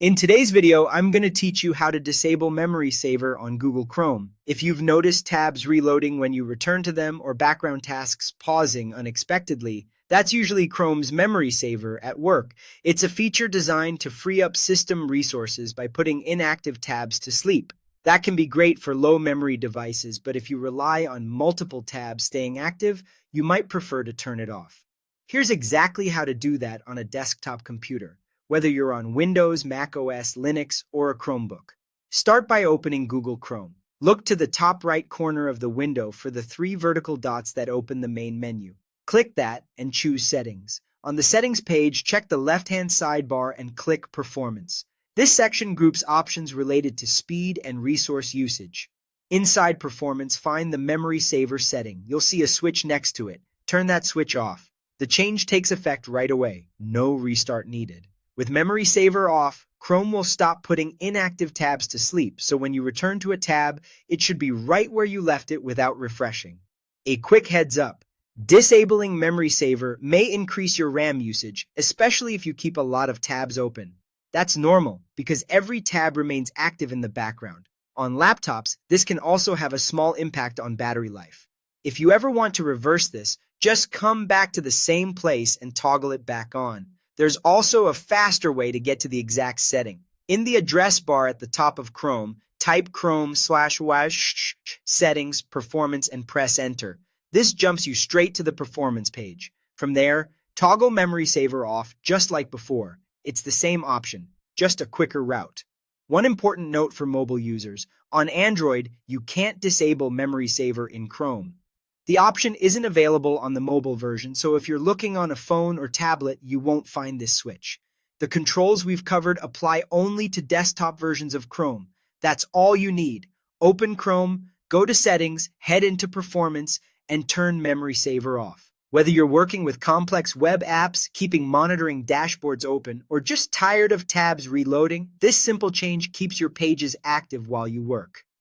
In today's video, I'm going to teach you how to disable Memory Saver on Google Chrome. If you've noticed tabs reloading when you return to them or background tasks pausing unexpectedly, that's usually Chrome's Memory Saver at work. It's a feature designed to free up system resources by putting inactive tabs to sleep. That can be great for low-memory devices, but if you rely on multiple tabs staying active, you might prefer to turn it off. Here's exactly how to do that on a desktop computer, whether you're on Windows, Mac OS, Linux, or a Chromebook. Start by opening Google Chrome. Look to the top right corner of the window for the three vertical dots that open the main menu. Click that and choose Settings. On the Settings page, check the left-hand sidebar and click Performance. This section groups options related to speed and resource usage. Inside Performance, find the Memory Saver setting. You'll see a switch next to it. Turn that switch off. The change takes effect right away. No restart needed. With Memory Saver off, Chrome will stop putting inactive tabs to sleep, so when you return to a tab, it should be right where you left it without refreshing. A quick heads up: disabling Memory Saver may increase your RAM usage, especially if you keep a lot of tabs open. That's normal, because every tab remains active in the background. On laptops, this can also have a small impact on battery life. If you ever want to reverse this, just come back to the same place and toggle it back on. There's also a faster way to get to the exact setting. In the address bar at the top of Chrome, type Chrome// settings, performance, and press enter. This jumps you straight to the performance page. From there, toggle Memory Saver off just like before. It's the same option, just a quicker route. One important note for mobile users: on Android, you can't disable Memory Saver in Chrome. The option isn't available on the mobile version, so if you're looking on a phone or tablet, you won't find this switch. The controls we've covered apply only to desktop versions of Chrome. That's all you need. Open Chrome, go to Settings, head into Performance, and turn Memory Saver off. Whether you're working with complex web apps, keeping monitoring dashboards open, or just tired of tabs reloading, this simple change keeps your pages active while you work.